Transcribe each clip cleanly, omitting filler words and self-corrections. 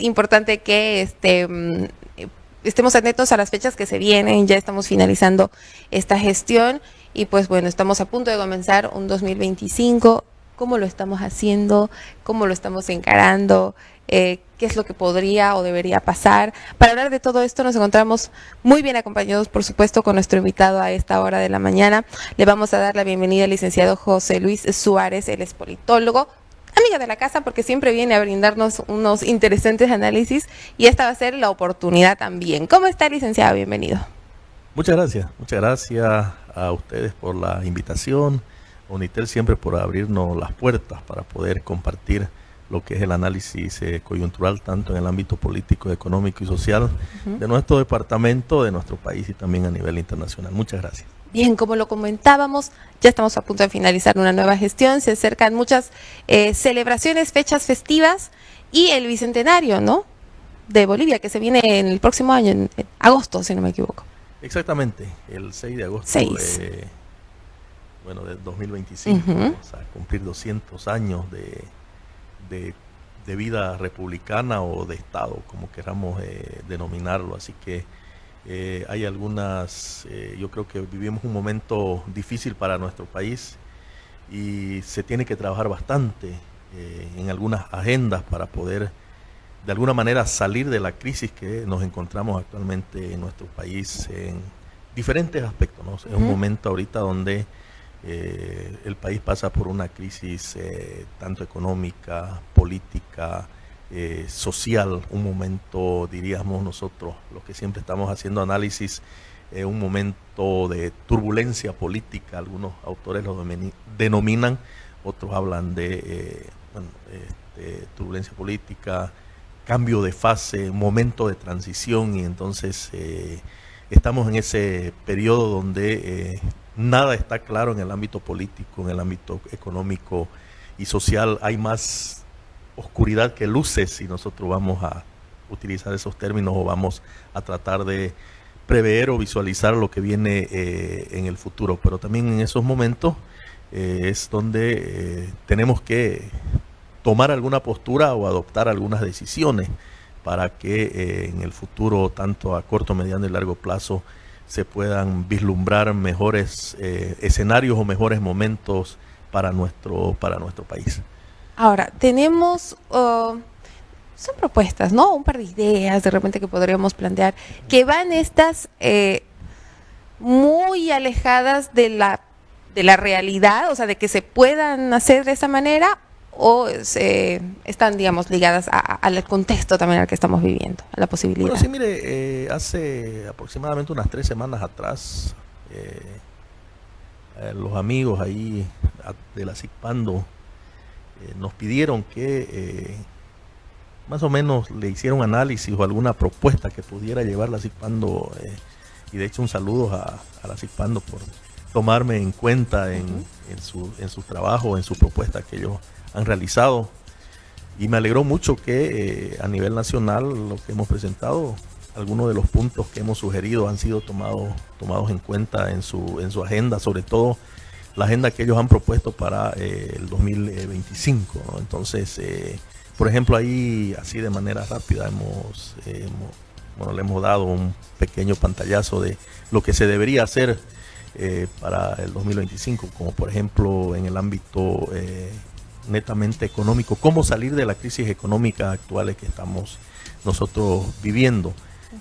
importante que estemos atentos a las fechas que se vienen. Ya estamos finalizando esta gestión y pues bueno, estamos a punto de comenzar un 2025. ¿Cómo lo estamos haciendo? ¿Cómo lo estamos encarando? ¿Qué es lo que podría o debería pasar? Para hablar de todo esto nos encontramos muy bien acompañados, por supuesto, con nuestro invitado a esta hora de la mañana. Le vamos a dar la bienvenida al licenciado José Luis Suárez. Él es politólogo, amiga de la casa, porque siempre viene a brindarnos unos interesantes análisis y esta va a ser la oportunidad también. ¿Cómo está, licenciado? Bienvenido. Muchas gracias a ustedes por la invitación, a Unitel siempre por abrirnos las puertas para poder compartir lo que es el análisis coyuntural tanto en el ámbito político, económico y social de nuestro departamento, de nuestro país y también a nivel internacional. Muchas gracias. Bien, como lo comentábamos, ya estamos a punto de finalizar una nueva gestión, se acercan muchas celebraciones, fechas festivas y el bicentenario, ¿no?, de Bolivia, que se viene en el próximo año, en agosto, si no me equivoco. Exactamente, el 6 de agosto 6. de 2025, vamos a cumplir 200 años de vida republicana o de Estado, como queramos denominarlo. Así que hay algunas, yo creo que vivimos un momento difícil para nuestro país y se tiene que trabajar bastante en algunas agendas para poder de alguna manera salir de la crisis que nos encontramos actualmente en nuestro país en diferentes aspectos, ¿no? Es un momento ahorita donde el país pasa por una crisis tanto económica, política, social, un momento, diríamos nosotros, los que siempre estamos haciendo análisis, un momento de turbulencia política, algunos autores lo denominan, otros hablan de turbulencia política, cambio de fase, momento de transición, y entonces estamos en ese periodo donde nada está claro en el ámbito político, en el ámbito económico y social. Hay más oscuridad que luces si nosotros vamos a utilizar esos términos o vamos a tratar de prever o visualizar lo que viene en el futuro. Pero también en esos momentos es donde tenemos que tomar alguna postura o adoptar algunas decisiones para que en el futuro, tanto a corto, mediano y largo plazo, se puedan vislumbrar mejores escenarios o mejores momentos para nuestro país. Ahora, tenemos, son propuestas, ¿no? Un par de ideas de repente que podríamos plantear, que van estas muy alejadas de la realidad, o sea, de que se puedan hacer de esa manera, o están, digamos, ligadas al contexto también al que estamos viviendo, a la posibilidad. Bueno, sí, mire, hace aproximadamente unas 3 semanas atrás, los amigos ahí de la SICPANDO nos pidieron que más o menos le hiciera un análisis o alguna propuesta que pudiera llevar la SICPANDO, y de hecho un saludo a la SICPANDO por tomarme en cuenta en su trabajo, en su propuesta que ellos han realizado, y me alegró mucho que a nivel nacional lo que hemos presentado, algunos de los puntos que hemos sugerido han sido tomados en cuenta en su agenda, sobre todo la agenda que ellos han propuesto para el 2025, ¿no? Entonces, por ejemplo, ahí así de manera rápida le hemos dado un pequeño pantallazo de lo que se debería hacer para el 2025, como por ejemplo en el ámbito netamente económico, cómo salir de la crisis económica actual que estamos nosotros viviendo,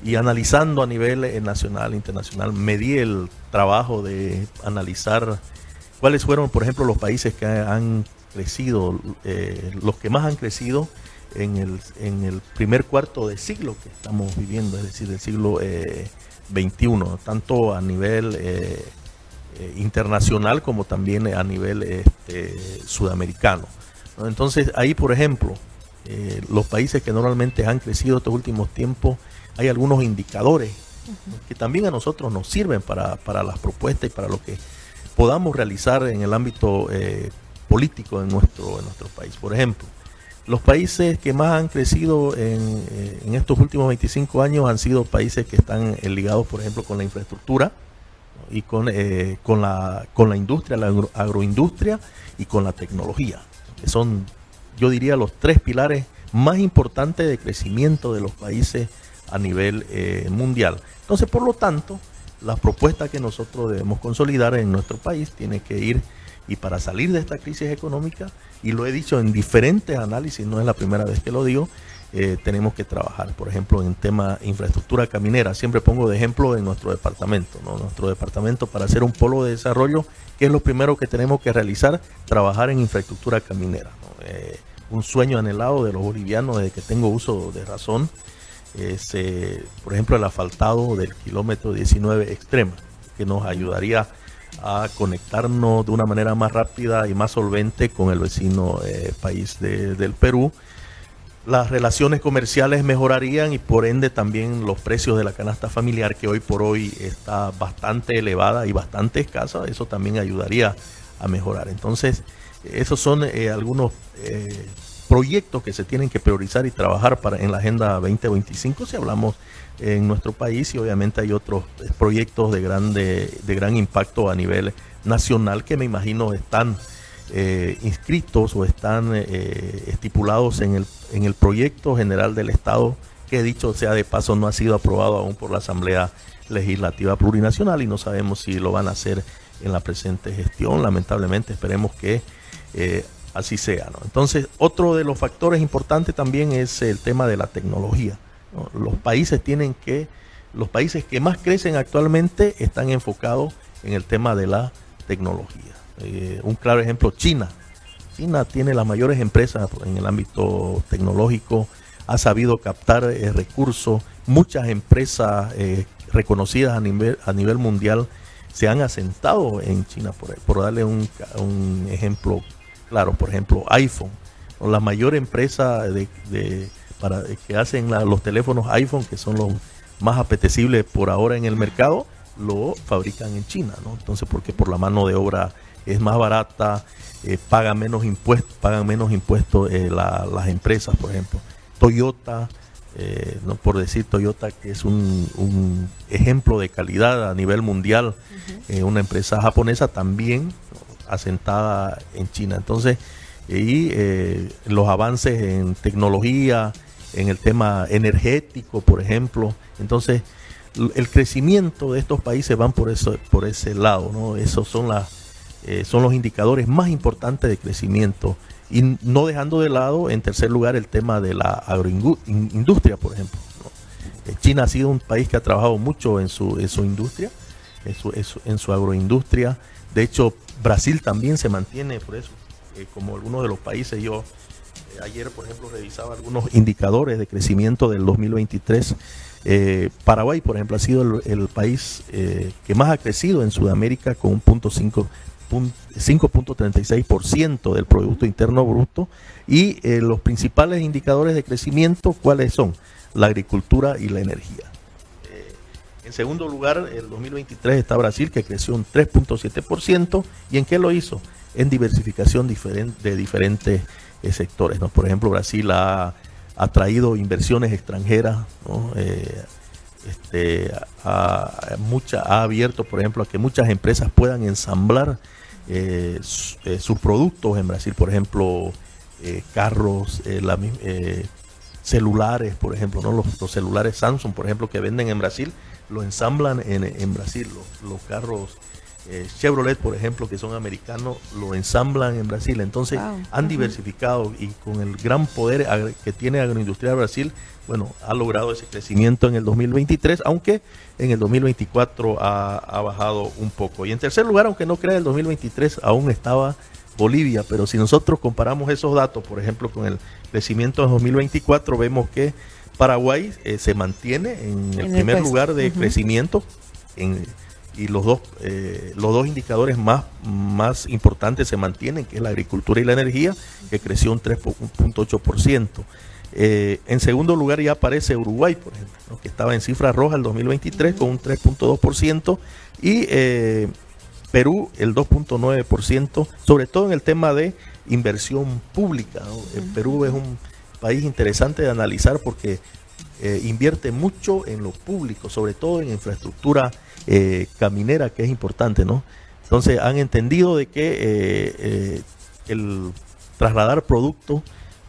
y analizando a nivel nacional, internacional. Me di el trabajo de analizar cuáles fueron, por ejemplo, los países que han crecido, los que más han crecido en el primer cuarto de siglo que estamos viviendo, es decir, del siglo XXI, tanto a nivel internacional como también a nivel sudamericano, ¿no? Entonces ahí, por ejemplo, los países que normalmente han crecido estos últimos tiempos, hay algunos indicadores que también a nosotros nos sirven para las propuestas y para lo que podamos realizar en el ámbito político en nuestro país. Por ejemplo, los países que más han crecido en estos últimos 25 años han sido países que están ligados, por ejemplo, con la infraestructura y con la industria, la agroindustria y con la tecnología, que son, yo diría, los 3 pilares más importante de crecimiento de los países a nivel mundial. Entonces, por lo tanto, la propuesta que nosotros debemos consolidar en nuestro país tiene que ir, y para salir de esta crisis económica, y lo he dicho en diferentes análisis, no es la primera vez que lo digo, tenemos que trabajar, por ejemplo, en tema infraestructura caminera. Siempre pongo de ejemplo en nuestro departamento, ¿no? Nuestro departamento, para ser un polo de desarrollo, ¿qué es lo primero que tenemos que realizar? Trabajar en infraestructura caminera, ¿no? Un sueño anhelado de los bolivianos desde que tengo uso de razón es, por ejemplo, el asfaltado del kilómetro 19 extrema, que nos ayudaría a conectarnos de una manera más rápida y más solvente con el vecino país del Perú. Las relaciones comerciales mejorarían y por ende también los precios de la canasta familiar, que hoy por hoy está bastante elevada y bastante escasa, eso también ayudaría a mejorar. Entonces, esos son algunos proyectos que se tienen que priorizar y trabajar en la Agenda 2025 si hablamos en nuestro país, y obviamente hay otros proyectos de gran impacto a nivel nacional que me imagino están inscritos o están estipulados en el proyecto general del Estado, que dicho sea de paso no ha sido aprobado aún por la Asamblea Legislativa Plurinacional y no sabemos si lo van a hacer en la presente gestión. Lamentablemente esperemos que así sea, ¿no? Entonces, otro de los factores importantes también es el tema de la tecnología, ¿no? Los países que más crecen actualmente están enfocados en el tema de la tecnología. Un claro ejemplo, China. China tiene las mayores empresas en el ámbito tecnológico, ha sabido captar recursos. Muchas empresas reconocidas a nivel mundial se han asentado en China, por darle un ejemplo claro. Por ejemplo, iPhone, la mayor empresa que hacen los teléfonos iPhone, que son los más apetecibles por ahora en el mercado, lo fabrican en China, ¿no? Entonces, porque por la mano de obra es más barata, pagan menos impuestos las empresas. Por ejemplo, Toyota, no por decir Toyota, que es un ejemplo de calidad a nivel mundial, una empresa japonesa también asentada en China. Entonces, los avances en tecnología, en el tema energético, por ejemplo. Entonces, el crecimiento de estos países van por ese lado, ¿no? Esos son los indicadores más importantes de crecimiento, y no dejando de lado, en tercer lugar, el tema de la agroindustria, por ejemplo, ¿no? China ha sido un país que ha trabajado mucho en su industria, en su agroindustria. De hecho, Brasil también se mantiene por eso, como algunos de los países. Yo ayer, por ejemplo, revisaba algunos indicadores de crecimiento del 2023. Paraguay, por ejemplo, ha sido el país que más ha crecido en Sudamérica, con un 5.36% del Producto Interno Bruto. Y los principales indicadores de crecimiento, ¿cuáles son? La agricultura y la energía. En segundo lugar, el 2023 está Brasil, que creció un 3.7%. ¿Y en qué lo hizo? En diversificación de diferentes sectores, ¿no? Por ejemplo, Brasil ha atraído inversiones extranjeras, ¿no? Ha abierto, por ejemplo, a que muchas empresas puedan ensamblar sus productos en Brasil. Por ejemplo, carros, celulares, por ejemplo, ¿no? Los celulares Samsung, por ejemplo, que venden en Brasil, lo ensamblan en Brasil. Los carros Chevrolet, por ejemplo, que son americanos, lo ensamblan en Brasil. Entonces, han diversificado, y con el gran poder que tiene Agroindustria Brasil, bueno, ha logrado ese crecimiento en el 2023, aunque en el 2024 ha bajado un poco. Y en tercer lugar, aunque no crea, el 2023 aún estaba Bolivia, pero si nosotros comparamos esos datos, por ejemplo, con el crecimiento en 2024, vemos que Paraguay se mantiene en el primer lugar de crecimiento, y los dos indicadores más importantes se mantienen, que es la agricultura y la energía, que creció un 3.8%. En segundo lugar ya aparece Uruguay, por ejemplo, ¿no? Que estaba en cifra roja el 2023 con un 3.2%, y Perú el 2.9%, sobre todo en el tema de inversión pública, ¿no? Perú es un país interesante de analizar porque invierte mucho en lo público, sobre todo en infraestructura caminera, que es importante, ¿no? Entonces han entendido de que el trasladar productos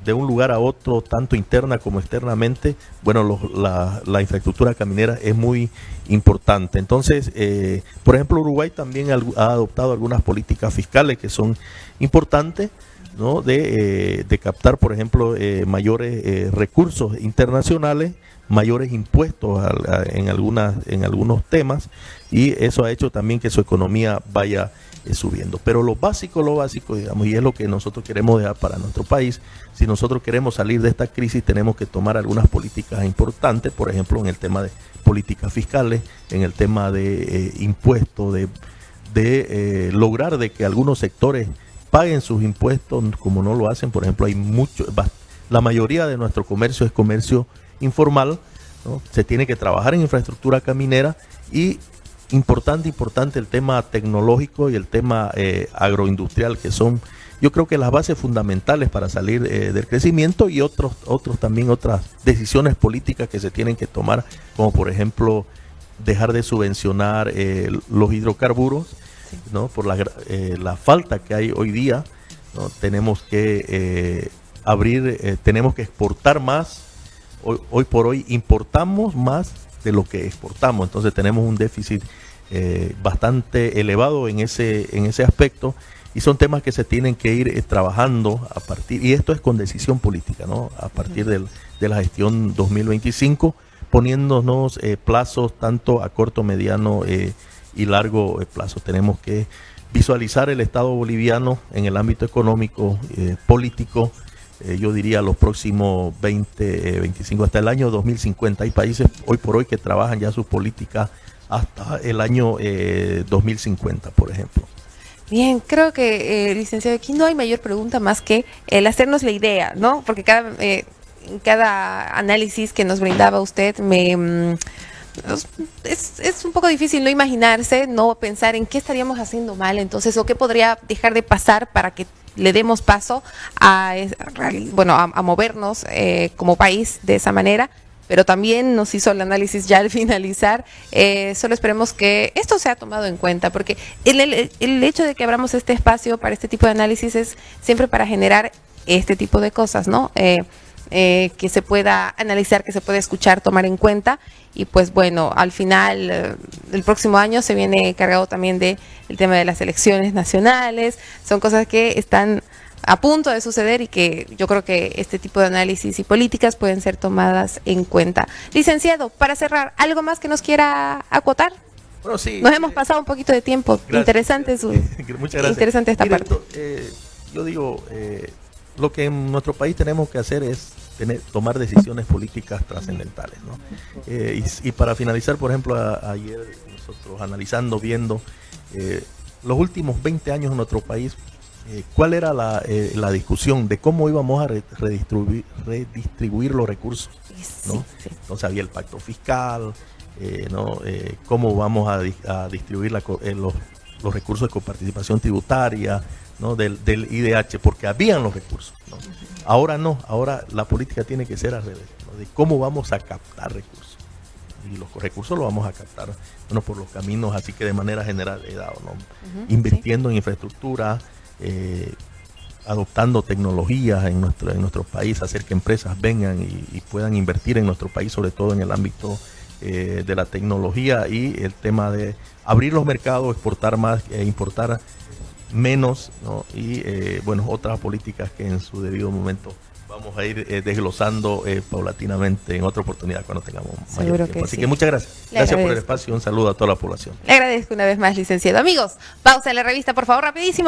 de un lugar a otro, tanto interna como externamente, bueno, la infraestructura caminera es muy importante. Entonces, por ejemplo, Uruguay también ha adoptado algunas políticas fiscales que son importantes, ¿no? De captar, por ejemplo, mayores recursos internacionales, mayores impuestos en algunos temas, y eso ha hecho también que su economía vaya subiendo. Pero lo básico, digamos, y es lo que nosotros queremos dejar para nuestro país. Si nosotros queremos salir de esta crisis, tenemos que tomar algunas políticas importantes, por ejemplo, en el tema de políticas fiscales, en el tema de impuestos, de lograr de que algunos sectores paguen sus impuestos como no lo hacen. Por ejemplo, la mayoría de nuestro comercio es comercio informal, ¿no? Se tiene que trabajar en infraestructura caminera y importante el tema tecnológico y el tema agroindustrial, que son, yo creo que las bases fundamentales para salir del crecimiento, y otras decisiones políticas que se tienen que tomar, como por ejemplo dejar de subvencionar los hidrocarburos, sí, ¿no? Por la falta que hay hoy día, ¿no? Tenemos que tenemos que exportar más. Hoy por hoy importamos más de lo que exportamos, entonces tenemos un déficit bastante elevado en ese aspecto, y son temas que se tienen que ir trabajando a partir, y esto es con decisión política, ¿no? A partir de la gestión 2025, poniéndonos plazos tanto a corto, mediano y largo plazo. Tenemos que visualizar el Estado boliviano en el ámbito económico, político, yo diría los próximos 25, hasta el año 2050. Hay países hoy por hoy que trabajan ya sus políticas hasta el año 2050, por ejemplo. Bien, creo que, licenciado, aquí no hay mayor pregunta más que el hacernos la idea, ¿no? Porque cada análisis que nos brindaba usted es un poco difícil no imaginarse, no pensar en qué estaríamos haciendo mal, entonces, o qué podría dejar de pasar para que le demos paso a movernos como país de esa manera. Pero también nos hizo el análisis ya al finalizar. Solo esperemos que esto sea tomado en cuenta, porque el hecho de que abramos este espacio para este tipo de análisis es siempre para generar este tipo de cosas, ¿no? Que se pueda analizar, que se pueda escuchar, tomar en cuenta. Y pues bueno, al final el próximo año se viene cargado también del tema de las elecciones nacionales. Son cosas que están a punto de suceder y que yo creo que este tipo de análisis y políticas pueden ser tomadas en cuenta. Licenciado, para cerrar, ¿algo más que nos quiera acotar? Bueno, sí. Nos hemos pasado un poquito de tiempo. Gracias. Interesante muchas gracias. Interesante esta parte. Yo digo, lo que en nuestro país tenemos que hacer es tomar decisiones políticas trascendentales, ¿no? Y para finalizar, por ejemplo, ayer nosotros viendo los últimos 20 años en nuestro país, ¿cuál era la discusión de cómo íbamos a redistribuir los recursos, ¿no? Sí. Entonces había el pacto fiscal, ¿no? Cómo vamos a distribuir los recursos de coparticipación tributaria, ¿no? del IDH, porque habían los recursos, ¿no? Ahora no, ahora la política tiene que ser al revés, ¿no? De cómo vamos a captar recursos, y los recursos los vamos a captar, bueno, por los caminos así que de manera general he dado, ¿no? Invirtiendo en infraestructura, adoptando tecnologías en nuestro país, hacer que empresas vengan y puedan invertir en nuestro país, sobre todo en el ámbito de la tecnología, y el tema de abrir los mercados, exportar más, importar menos, ¿no? Y bueno, otras políticas que en su debido momento vamos a ir desglosando paulatinamente en otra oportunidad cuando tengamos mayor tiempo. Así que muchas gracias. Gracias por el espacio y un saludo a toda la población. Le agradezco una vez más, licenciado. Amigos, pausa en la revista, por favor, rapidísimo.